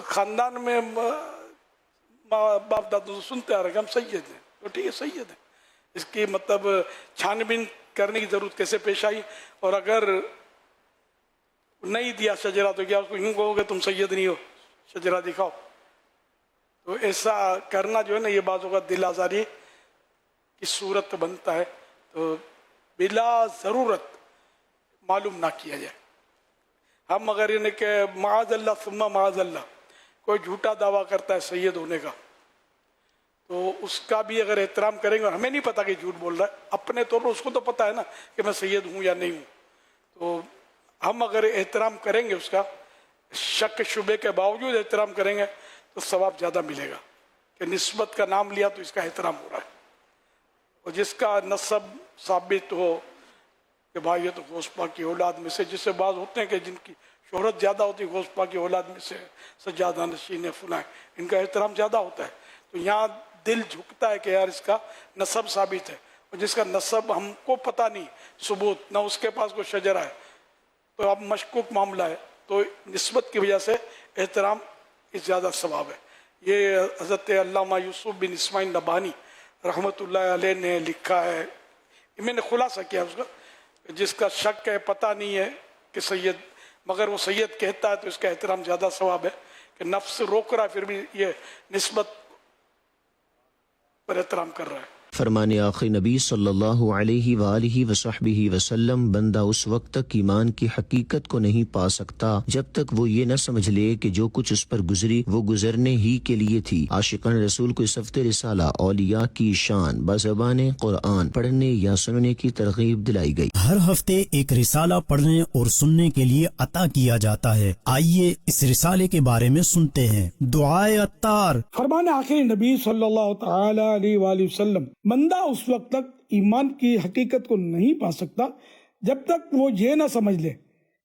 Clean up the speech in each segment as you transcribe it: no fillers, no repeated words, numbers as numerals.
خاندان میں ماں باپ دادوں سے سنتے آ رہے کہ ہم سید ہیں، تو ٹھیک ہے سید ہیں، اس کی مطلب چھان بین کرنے کی ضرورت کیسے پیش آئی؟ اور اگر نہیں دیا شجرہ تو کیا اس کو یوں کہو کہ تم سید نہیں ہو، شجرہ دکھاؤ؟ تو ایسا کرنا جو ہے نا یہ بعض اوقات دل آزاری کی صورت بنتا ہے، تو بلا ضرورت معلوم نہ کیا جائے۔ ہم اگر انہیں کہ معاذ اللہ ثم معاذ اللہ کوئی جھوٹا دعویٰ کرتا ہے سید ہونے کا، تو اس کا بھی اگر احترام کریں گے، اور ہمیں نہیں پتا کہ جھوٹ بول رہا ہے، اپنے طور پر اس کو تو پتا ہے نا کہ میں سید ہوں یا نہیں ہوں، تو ہم اگر احترام کریں گے، اس کا شک شبے کے باوجود احترام کریں گے تو ثواب زیادہ ملے گا کہ نسبت کا نام لیا تو اس کا احترام ہو رہا ہے۔ اور جس کا نسب ثابت ہو کہ بھائی یہ تو غوث پاک کی اولاد میں سے، جس سے بعض ہوتے ہیں کہ جن کی شہرت زیادہ ہوتی ہے غوث پاک کی اولاد میں سے سجادہ نشین فلاں، ان کا احترام زیادہ ہوتا ہے، تو یہاں دل جھکتا ہے کہ یار اس کا نسب ثابت ہے، اور جس کا نسب ہم کو پتہ نہیں ثبوت، نہ اس کے پاس کوئی شجرہ ہے، تو اب مشکوک معاملہ ہے، تو نسبت کی وجہ سے احترام کی زیادہ ثواب ہے۔ یہ حضرت علامہ یوسف بن اسماعیل نبہانی رحمۃ اللہ علیہ نے لکھا ہے، میں نے خلاصہ کیا اس کا، جس کا شک ہے پتہ نہیں ہے کہ سید، مگر وہ سید کہتا ہے تو اس کا احترام زیادہ ثواب ہے، کہ نفس روک رہا ہے پھر بھی یہ نسبت پر احترام کر رہا ہے۔ فرمان آخر نبی صلی اللہ علیہ وآلہ وصحبہ وسلم، بندہ اس وقت تک ایمان کی حقیقت کو نہیں پا سکتا جب تک وہ یہ نہ سمجھ لے کہ جو کچھ اس پر گزری وہ گزرنے ہی کے لیے تھی۔ عاشقان رسول کو اس ہفتے رسالہ اولیاء کی شان بزبان قرآن پڑھنے یا سننے کی ترغیب دلائی گئی۔ ہر ہفتے ایک رسالہ پڑھنے اور سننے کے لیے عطا کیا جاتا ہے۔ آئیے اس رسالے کے بارے میں سنتے ہیں۔ دعائے عطار۔ فرمان آخر نبی صلی اللہ تعالی علیہ وآلہ وسلم، بندہ اس وقت تک ایمان کی حقیقت کو نہیں پا سکتا جب تک وہ یہ نہ سمجھ لے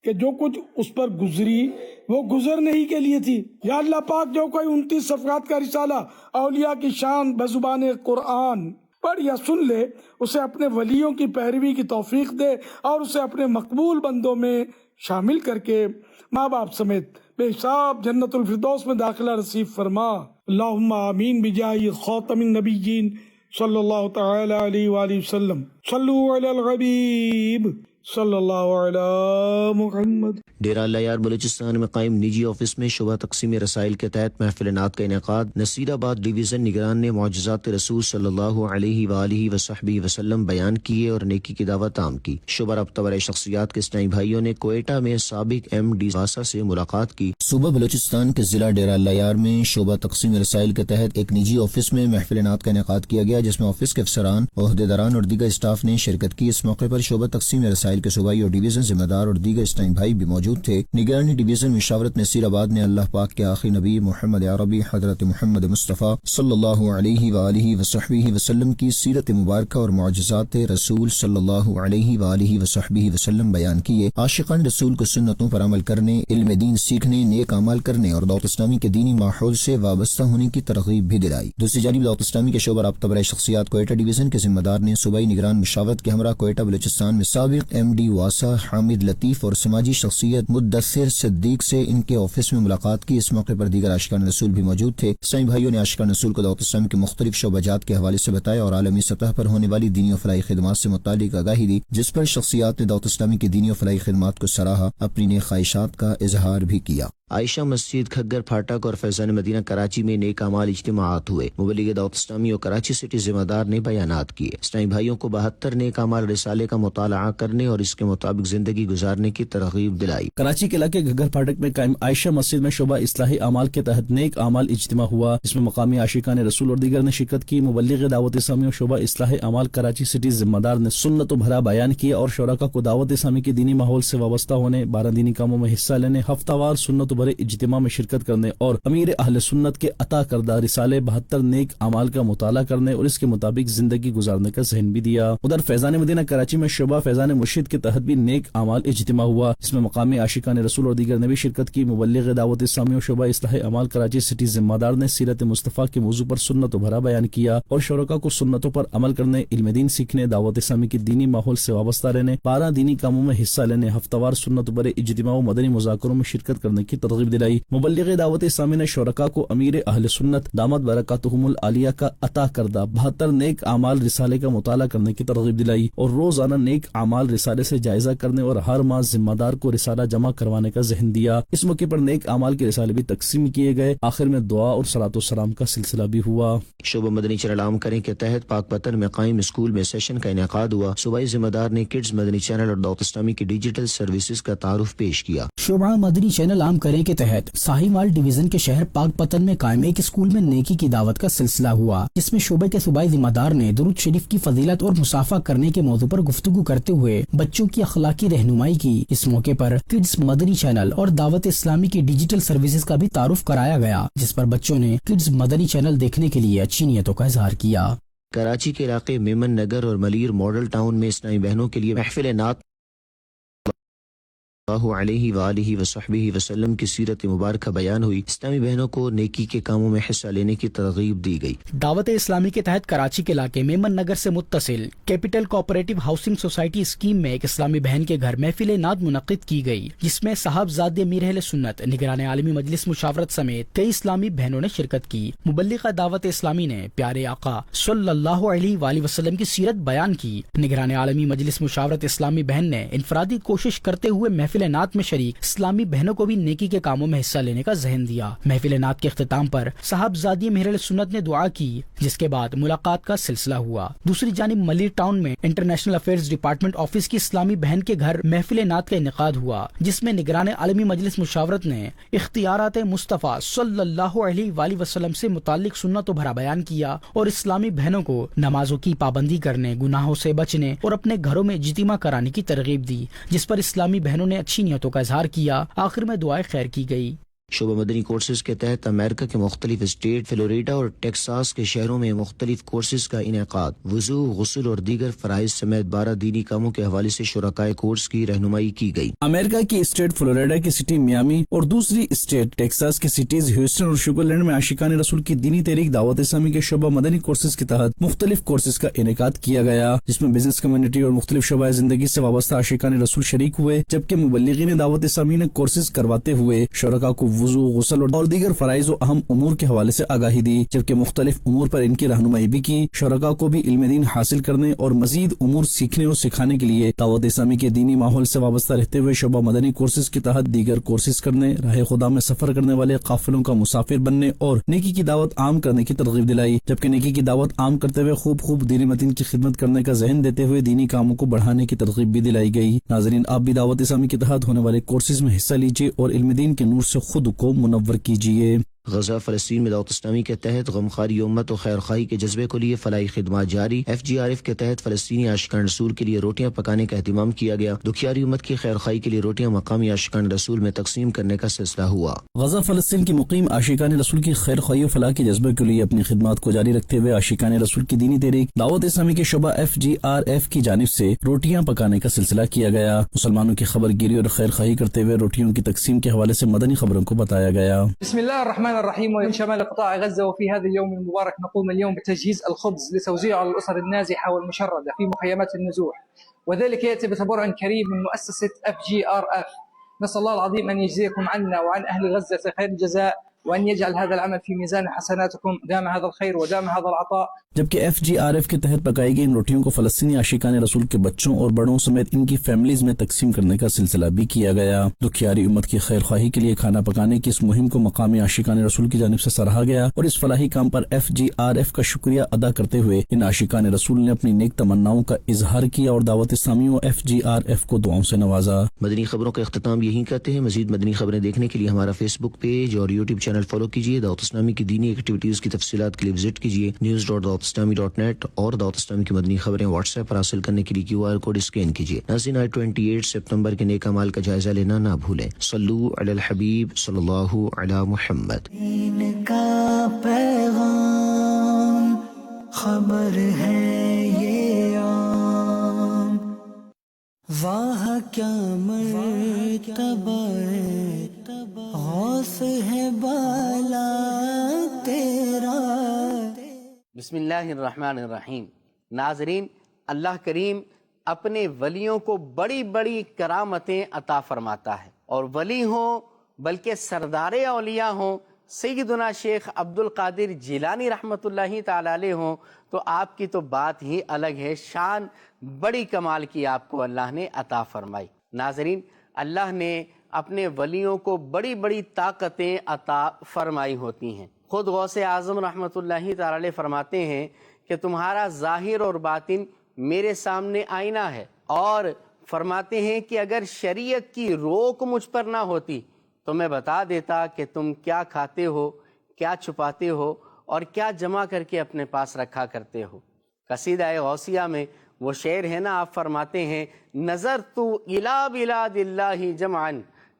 کہ جو کچھ اس پر گزری وہ گزرنے ہی کے لیے تھی۔ یا اللہ پاک، جو کوئی 29 صفحات کا رسالہ اولیاء کی شان بزبان قرآن پڑھ یا سن لے، اسے اپنے ولیوں کی پیروی کی توفیق دے اور اسے اپنے مقبول بندوں میں شامل کر کے ماں باپ سمیت بے حساب جنت الفردوس میں داخلہ نصیب فرما۔ اللہم آمین بجاہ خاتم النبیین صلی اللہ تعالی علیہ وآلہ وسلم۔ صلو علی الحبیب صلی اللہ علی محمد۔ ڈیرہ اللہ یار بلوچستان میں قائم نجی آفس میں شعبہ تقسیم رسائل کے تحت محفل نعت کا انعقاد۔ نصیر آباد ڈویژن نگران نے معجزات رسول صلی اللہ علیہ وآلہ وصحبہ وسلم بیان کیے اور نیکی کی دعوت عام کی۔ شعبہ رابطہ برائے شخصیات کے اسلامی بھائیوں نے کوئٹہ میں سابق ایم ڈی واسا سے ملاقات کی۔ صوبہ بلوچستان کے ضلع ڈیرہ اللہ یار میں شعبہ تقسیم رسائل کے تحت ایک نجی آفس میں محفل نعت کا انعقاد کیا گیا، جس میں آفس کے افسران، عہدیداران اور دیگر اسٹاف نے شرکت کی۔ اس موقع پر شعبہ تقسیم رسائل کے صوبائی اور ڈویژن ذمہ دار اور دیگر اسلامی بھائی بھی موجود تھے۔ نگرانی ڈویژن مشاورت نصیر آباد نے اللہ پاک کے آخری نبی محمد عربی حضرت محمد مصطفیٰ صلی اللہ علیہ وآلہ وصحبہ وسلم کی سیرت مبارکہ اور معجزات رسول صلی اللہ علیہ وآلہ وصحبہ وسلم بیان کیے۔ عاشقان رسول کو سنتوں پر عمل کرنے، علم دین سیکھنے، نیک اعمال کرنے اور دعوت اسلامی کے دینی ماحول سے وابستہ ہونے کی ترغیب بھی دلائی۔ دوسری جانب دعوت اسلامی کے شعبہ رابطہ برائے شخصیات کوئٹہ ڈویژن کے ذمہ دار نے صوبائی نگران مشاورت کے ہمراہ کوئٹہ بلوچستان میں سابق ایم ڈی واسا حامد لطیف اور سماجی شخصیت مدثر صدیق سے ان کے آفس میں ملاقات کی۔ اس موقع پر دیگر عاشقان رسول بھی موجود تھے۔ اسلامی بھائیوں نے عاشقان رسول کو دعوت اسلامی کے مختلف شعبہ جات کے حوالے سے بتایا اور عالمی سطح پر ہونے والی دینی و فلاحی خدمات سے متعلق آگاہی دی، جس پر شخصیات نے دعوت اسلامی کی دینی و فلاحی خدمات کو سراہا، اپنی نیک خواہشات کا اظہار بھی کیا۔ عائشہ مسجد کھگر پھاٹک اور فیضان مدینہ کراچی میں نیک اعمال اجتماعات ہوئے۔ مبلغ دعوت اسلامی اور کراچی سٹی ذمہ دار نے بیانات کیے۔ اسلامی بھائیوں کو 72 نیک اعمال رسالے کا مطالعہ کرنے اور اس کے مطابق زندگی گزارنے کی ترغیب دلائی۔ کراچی کے علاقے گھگر پھاٹک میں قائم عائشہ مسجد میں شعبہ اصلاحی اعمال کے تحت نیک اعمال اجتماع ہوا، جس میں مقامی عاشقان رسول اور دیگر نے شرکت کی۔ مبلغ دعوت اسلامی اور شعبہ اصلاحی اعمال کراچی سٹی ذمہ دار نے سنت و بھرا بیان کیا اور شرکاء کو دعوت اسلامی کے دینی ماحول سے وابستہ ہونے، 12 دینی کاموں میں حصہ لینے، ہفتہ وار سنت و بھرے اجتماع میں شرکت کرنے اور امیر اہل سنت کے عطا کردہ رسالے 72 نیک اعمال کا مطالعہ کرنے اور اس کے مطابق زندگی گزارنے کا ذہن بھی دیا۔ ادھر فیضان مدینہ کراچی میں شعبہ فیضان مرشد کے تحت بھی نیک اعمال اجتماع ہوا، جس میں مقامی عاشقان رسول اور دیگر نے بھی شرکت کی۔ مبلغ دعوت اسلامی اور شعبہ اصلاح اعمال کراچی سٹی ذمہ دار نے سیرت مصطفیٰ کے موضوع پر سنت و بھرا بیان کیا اور شرکاء کو سنتوں پر عمل کرنے، علم دین سیکھنے، دعوت اسلامی کے دینی ماحول سے وابستہ رہنے، 12 دینی کاموں میں حصہ لینے، ہفتہ وار سنت و بھرے اجتماع و مدنی مذاکروں میں شرکت کرنے کی ترغیب دلائی۔ مبلغ دعوت اسلامی نے شرکا کو امیر اہل سنت دامت برکاتہم العالیہ کا عطا کردہ 72 نیک اعمال رسالے کا مطالعہ کرنے کی ترغیب دلائی اور روزانہ نیک اعمال رسالے سے جائزہ کرنے اور ہر ماہ ذمہ دار کو رسالہ جمع کروانے کا ذہن دیا۔ اس موقع پر نیک اعمال کے رسالے بھی تقسیم کیے گئے۔ آخر میں دعا اور صلاۃ والسلام کا سلسلہ بھی ہوا۔ شعبہ مدنی چینل عام کریں کے تحت پاک پتن میں قائم اسکول میں سیشن کا انعقاد ہوا۔ صوبائی ذمہ دار نے کڈز مدنی چینل اور دعوت اسلامی کی ڈیجیٹل سروسز کا تعارف پیش کیا۔ شعبہ مدنی چینل عام کریں کے تحت ساہیوال ڈویژن کے شہر پاک پتن میں قائم ایک اسکول میں نیکی کی دعوت کا سلسلہ ہوا، جس میں شعبے کے صوبائی ذمہ دار نے درود شریف کی فضیلت اور مصافحہ کرنے کے موضوع پر گفتگو کرتے ہوئے بچوں کی اخلاقی رہنمائی کی۔ اس موقع پر کڈز مدنی چینل اور دعوت اسلامی کی ڈیجیٹل سروسز کا بھی تعارف کرایا گیا، جس پر بچوں نے کڈز مدنی چینل دیکھنے کے لیے اچھی نیتوں کا اظہار کیا۔ کراچی کے علاقے میمن نگر اور ملیر ماڈل ٹاؤن میں اسلامی بہنوں کے لیے محفل نعت اللہ علیہ وآلہ وصحبہ وسلم کی سیرت مبارکہ بیان ہوئی۔ اسلامی بہنوں کو نیکی کے کاموں میں حصہ لینے کی ترغیب دی گئی۔ دعوت اسلامی کے تحت کراچی کے علاقے میمن نگر سے متصل capital cooperative housing society scheme میں ایک اسلامی بہن کے گھر محفل نعت منعقد کی گئی، جس میں صاحبزادے امیر اہل سنت نگران عالمی مجلس مشاورت سمیت کئی اسلامی بہنوں نے شرکت کی۔ مبلغہ دعوت اسلامی نے پیارے آقا صلی اللہ علیہ وآلہ وسلم کی سیرت بیان کی۔ نگران عالمی مجلس مشاورت اسلامی بہن نے انفرادی کوشش کرتے ہوئے محفل نعت میں شریک اسلامی بہنوں کو بھی نیکی کے کاموں میں حصہ لینے کا ذہن دیا۔ محفل نعت کے اختتام پر صاحبزادی امیر اہل سنت نے دعا کی، جس کے بعد ملاقات کا سلسلہ ہوا۔ دوسری جانب ملیر ٹاؤن میں انٹرنیشنل افیئرز ڈپارٹمنٹ آفس کی اسلامی بہن کے گھر محفل نعت کا انعقاد ہوا، جس میں نگران عالمی مجلس مشاورت نے اختیارات مصطفیٰ صلی اللہ علیہ وآلہ وسلم سے متعلق سنتوں بھرا بیان کیا اور اسلامی بہنوں کو نمازوں کی پابندی کرنے، گناہوں سے بچنے اور اپنے گھروں میں اجتماع کرانے کی ترغیب دی، جس پر اسلامی بہنوں نے اچھی نیتوں کا اظہار کیا۔ آخر میں دعائیں خیر کی گئی۔ شعبہ مدنی کورسز کے تحت امریکہ کے مختلف اسٹیٹ، فلوریڈا اور ٹیکساس کے شہروں میں مختلف کورسز کا انعقاد۔ وضو، غسل اور دیگر فرائض سمیت 12 دینی کاموں کے حوالے سے شرکائے کورس کی رہنمائی کی گئی۔ امریکہ کی اسٹیٹ فلوریڈا کی سٹی میامی اور دوسری اسٹیٹ ٹیکساس کی سٹیز ہیوسٹن اور شوگر لینڈ میں عاشقان رسول کی دینی تحریک دعوت اسلامی کے شعبہ مدنی کورسز کے تحت مختلف کورسز کا انعقاد کیا گیا، جس میں بزنس کمیونٹی اور مختلف شعبۂ زندگی سے وابستہ عاشقان رسول شریک ہوئے، جبکہ مبلغین دعوت اسلامی نے کورسز کرواتے ہوئے شرکاء کو وضو، غسل اور دیگر فرائض و اہم امور کے حوالے سے آگاہی دی، جبکہ مختلف امور پر ان کی رہنمائی بھی کی۔ شرکاء کو بھی علم دین حاصل کرنے اور مزید امور سیکھنے اور سکھانے کے لیے دعوت اسلامی کے دینی ماحول سے وابستہ رہتے ہوئے شعبہ مدنی کورسز کے تحت دیگر کورسز کرنے، راہ خدا میں سفر کرنے والے قافلوں کا مسافر بننے اور نیکی کی دعوت عام کرنے کی ترغیب دلائی، جبکہ نیکی کی دعوت عام کرتے ہوئے خوب دین متین کی خدمت کرنے کا ذہن دیتے ہوئے دینی کاموں کو بڑھانے کی ترغیب بھی دلائی گئی۔ ناظرین، آپ بھی دعوت اسلامی کے تحت ہونے والے کورسز میں حصہ لیجیے اور علم دین کے نور سے خود کو منور کیجیے۔ غزہ فلسطین میں دعوت اسلامی کے تحت غمخواری امت و خیر خواہی کے جذبے کو لیے فلاحی خدمات جاری۔ FGRF کے تحت فلسطینی عاشقان رسول کے لیے روٹیاں پکانے کا اہتمام کیا گیا۔ دکھیاری امت کی خیر خواہی کے لیے روٹیاں مقامی عاشقان رسول میں تقسیم کرنے کا سلسلہ ہوا۔ غزہ فلسطین کی مقیم عاشقان رسول کی خیر خواہی و فلاح کے جذبے کے لیے اپنی خدمات کو جاری رکھتے ہوئے عاشقان رسول کی دینی تحریک دعوت اسلامی کے شعبہ FGRF کی جانب سے روٹیاں پکانے کا سلسلہ کیا گیا۔ مسلمانوں کی خبر گیری اور خیر خواہی کرتے ہوئے روٹیوں کی تقسیم کے حوالے سے مدنی خبروں کو بتایا گیا۔ بسم الله الرحمن الرحيم. ومن شمال قطاع غزة وفي هذا اليوم المبارك نقوم اليوم بتجهيز الخبز لتوزيعه على الأسر النازحة والمشردة في مخيمات النزوح، وذلك يأتي بتبرع كريم من مؤسسة FGRF. نسأل الله العظيم أن يجزيكم عنا وعن أهل غزة خير الجزاء، وأن يجعل هذا العمل في ميزان حسناتكم، دام هذا الخير ودام هذا العطاء۔ جبکہ FGRF کے تحت پکائی گئی ان روٹیوں کو فلسطینی عاشقان رسول کے بچوں اور بڑوں سمیت ان کی فیملیز میں تقسیم کرنے کا سلسلہ بھی کیا گیا۔ دکھیاری امت کی خیر خواہی کے لیے کھانا پکانے کی اس مہم کو مقامی عاشقان رسول کی جانب سے سراہا گیا اور اس فلاحی کام پر FGRF کا شکریہ ادا کرتے ہوئے ان عاشقان رسول نے اپنی نیک تمناؤں کا اظہار کیا اور دعوت اسلامی و FGRF کو دعاؤں سے نوازا۔ مدنی خبروں کا اختتام یہی کرتے ہیں۔ مزید مدنی خبریں دیکھنے کے لیے ہمارا فیس بک پیج اور YouTube چینل فالو کیجیے۔ دعوت اسلامی کی دینی ایکٹیویٹیز کی تفصیلات کے لیے وزٹ کیجیے news.dawatIslami.net اور دعوت اسلامی کی مدنی خبریں واٹس ایپ پر حاصل کرنے کے لیے QR کوڈ اسکین کیجیے۔ ناظرین، 28 سپتمبر کے نیک اعمال کا جائزہ لینا نہ بھولیں۔ صلو علی الحبیب صلی اللہ علی محمد۔ دین کا پیغام خبر ہے یہ عام، واہ کیا مرتبہ غوث ہے بالا تیرا۔ بسم اللہ الرحمن الرحیم۔ ناظرین، اللہ کریم اپنے ولیوں کو بڑی بڑی کرامتیں عطا فرماتا ہے، اور ولی ہوں بلکہ سردار اولیاء ہوں، سیدنا شیخ عبد القادر جیلانی رحمۃ اللہ تعالی علیہ ہوں، تو آپ کی تو بات ہی الگ ہے، شان بڑی کمال کی آپ کو اللہ نے عطا فرمائی۔ ناظرین، اللہ نے اپنے ولیوں کو بڑی بڑی طاقتیں عطا فرمائی ہوتی ہیں۔ خود غوث اعظم رحمۃ اللہ تعالی علیہ فرماتے ہیں کہ تمہارا ظاہر اور باطن میرے سامنے آئینہ ہے، اور فرماتے ہیں کہ اگر شریعت کی روک مجھ پر نہ ہوتی تو میں بتا دیتا کہ تم کیا کھاتے ہو، کیا چھپاتے ہو، اور کیا جمع کر کے اپنے پاس رکھا کرتے ہو۔ قصیدہ غوثیہ میں وہ شعر ہے نا، آپ فرماتے ہیں نظرت الی بلاد اللہ جمعا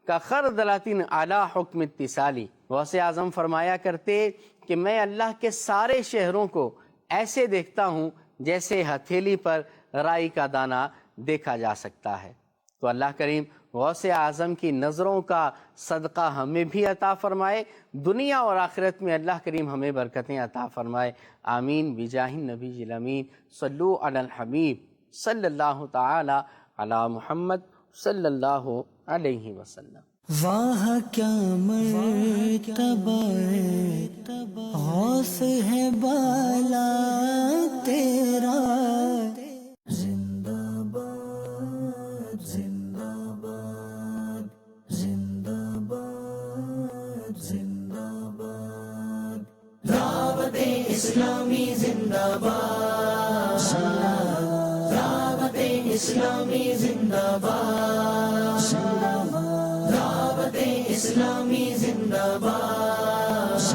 کخردلۃ علی حکم اتصالی۔ غوث اعظم فرمایا کرتے کہ میں اللہ کے سارے شہروں کو ایسے دیکھتا ہوں جیسے ہتھیلی پر رائی کا دانہ دیکھا جا سکتا ہے۔ تو اللہ کریم غوث اعظم کی نظروں کا صدقہ ہمیں بھی عطا فرمائے، دنیا اور آخرت میں اللہ کریم ہمیں برکتیں عطا فرمائے، آمین بجاہ النبی الامین۔ صلو علی الحبیب صلی اللہ تعالی علی محمد صلی اللہ علیہ وسلم۔ واہ کیا مرتبہ ہے، غوث ہے بالا تیرا، زندہ باد زندہ باد زندہ باد زندہ باد، دعوت اسلامی زندہ باد، دعوت اسلامی زندہ باد، دعوت اسلامی زندہ باد،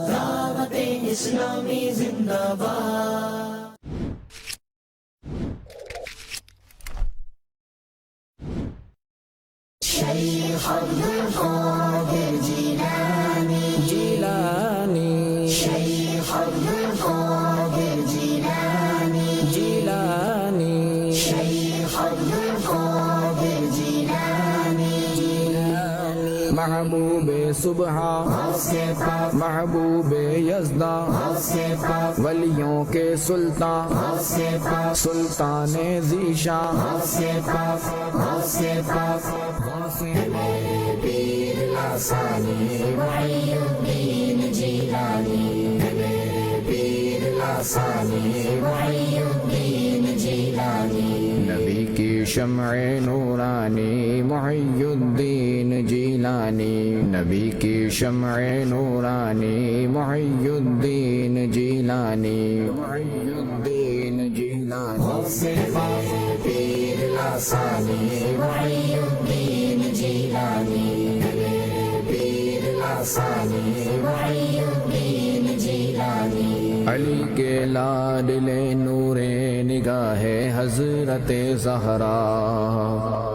دعوت اسلامی زندہ باد۔ شیخ عبد القادر جیلانی جیلانی، شیخ عبد القادر جیلانی جیلانی، شیخ عبد القادر جیلانی جیلانی، محبوب صبح محبوب یزداں، ولیوں کے سلطان سلطان ذیشان، میرے پیر لاسانی محی الدین جیلانی، میرے پیر لاسانی محی الدین جیلانی، نبی کی شمع نورانی محی الدین جیلانی، نبی کی شمع نورانی محی الدین جیلانی، محی الدین جیلانی، پیر لاسانی محی الدین جیلانی، پیر لاسانی محی الدین جیلانی، علی کے لاڈلے نور نگاہ حضرت زہرا،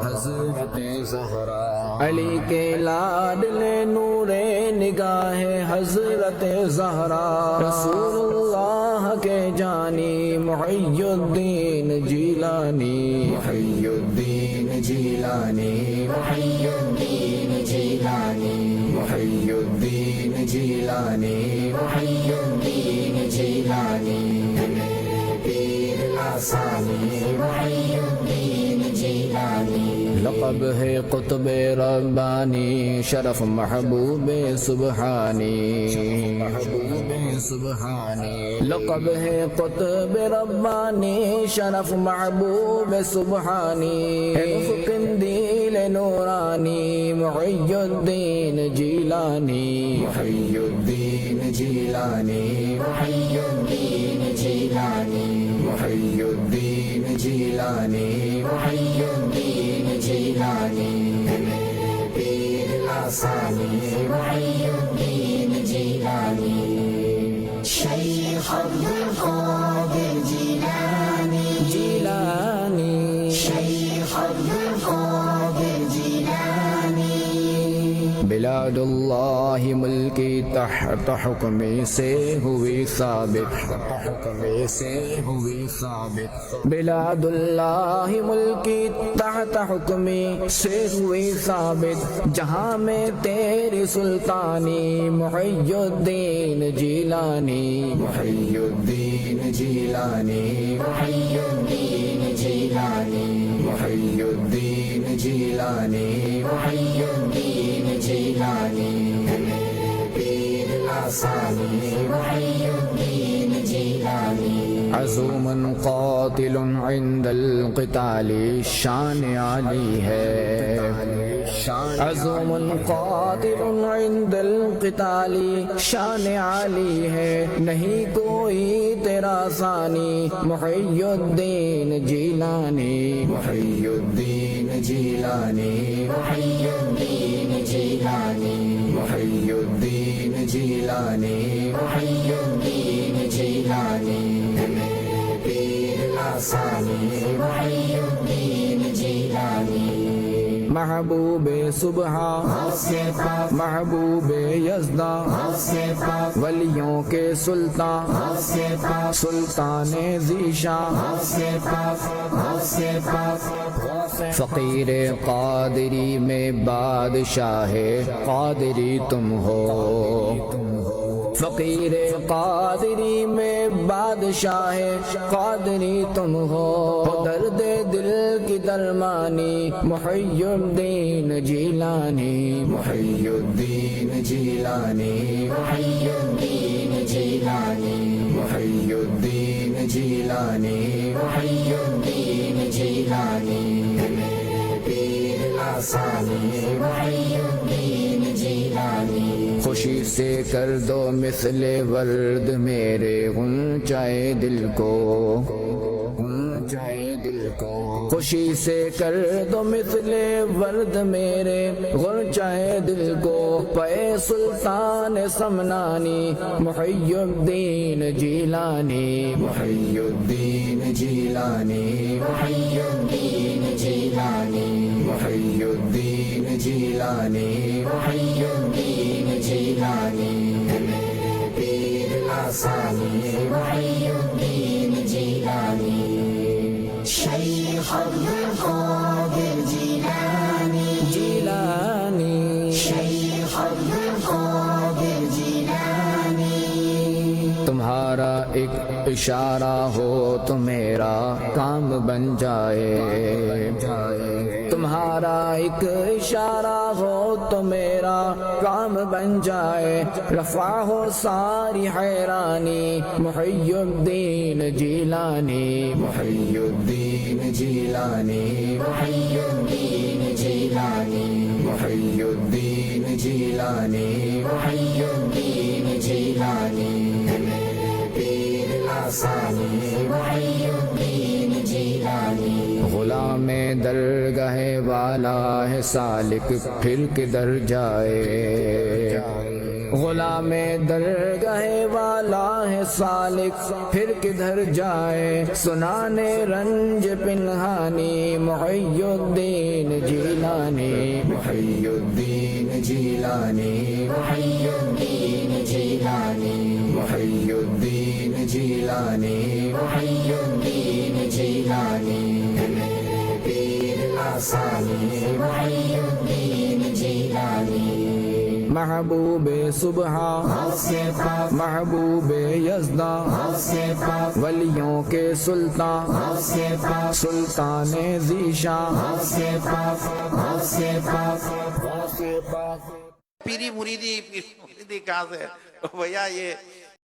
حضرت زہرا، علی کے لاڈلے نور نگاہ حضرت زہرا، رسول اللہ کے جانی محی الدین جیلانی، محی الدین جیلانی، محی الدین جیلانی، محی الدین جیلانی، محی الدین جیلانی، میرے پیر لاسانی محی الدین جیلانی، لقب ہے قطب ربانی شرف محبوب سبحانی، محبوب سبحانی، لقب ہے قطب ربانی شرف محبوب سبحانی، قندیل نورانی محی الدین جیلانی، محی الدین جیلانی، محی الدین جیلانی، محی الدین جیلانی، محی الدین جیلانی، میرے پیر لاسانی محی الدین جیلانی، شیخ عبد القادر جیلانی جیلانی، شیخ عبد القادر جیلانی، بلاد اللہ ملکی تحت حکمی سے ہوئی ثابت، حکمی سے ہوئی ثابت، بلاد اللہ ملکی تحت حکمی سے ہوئی ثابت، جہاں میں تیری سلطانی محی الدین جیلانی، محی الدین جیلانی، محی الدین جیلانی، محی الدین جیلانی، محی الدین جیلانی پیر لاسانی محی الدین جیلانی عزوم قاتل عند القتال شان علی ہے عزوم قاتل عند القتال شان علی ہے نہیں کوئی تیرا ثانی محی الدین جیلانی محی الدین جیلانی محی الدین جیلانی محی الدین جیلانی محی الدین جیلانی پیر لاسانی محی الدین جیلانی محبوب صبح محبوب یزداں ولیوں کے سلطان سلطان ذیشان فقیر قادری میں بادشاہ قادری تم ہو فقیر قادری میں بادشاہ قادری تم ہو درد دل کی درمانی محی الدین جیلانی محی الدین جیلانی محی الدین جیلانی محی الدین جیلانی محی الدین جیلانی پیر لاسانی محی الدین جیلانی خوشی سے کر دو مثل ورد میرے غنچۂ دل کو خوشی سے کر دو مثل ورد میرے غنچۂ دل کو پے سلطان سمنانی محی الدین جیلانی محی الدین جیلانی محی الدین جیلانی محی الدین جیلانی محی الدین جیلانی پیر لاسانی محی الدین جیلانی شیخ عبد القادر جیلانی جیلانی شیخ عبد القادر جیلانی تمہارا ایک اشارہ ہو تو میرا کام بن جائے تمہارا ایک اشارہ ہو تو میرا کام بن جائے رفع ہو ساری حیرانی محی الدین جیلانی محی الدین جیلانی محی الدین جیلانی محی الدین جیلانی محی الدین جیلانی پیر لاسانی محی الدین جیلانی غلام درگاہ والا ہے سالک پھر کدھر جائے غلام درگاہ والا ہے سالک پھر کدھر جائے سنانے رنج پنہانی محی الدین جیلانی محی الدین جیلانی محی الدین جیلانی محی الدین جیلانی محی الدین جیلانی پیر لاسانی محی الدین جیلانی محبوب صبح محبوب یزداں ولیوں کے سلطان سلطان ذیشان پیری مریدی کہاں سے بھیا یہ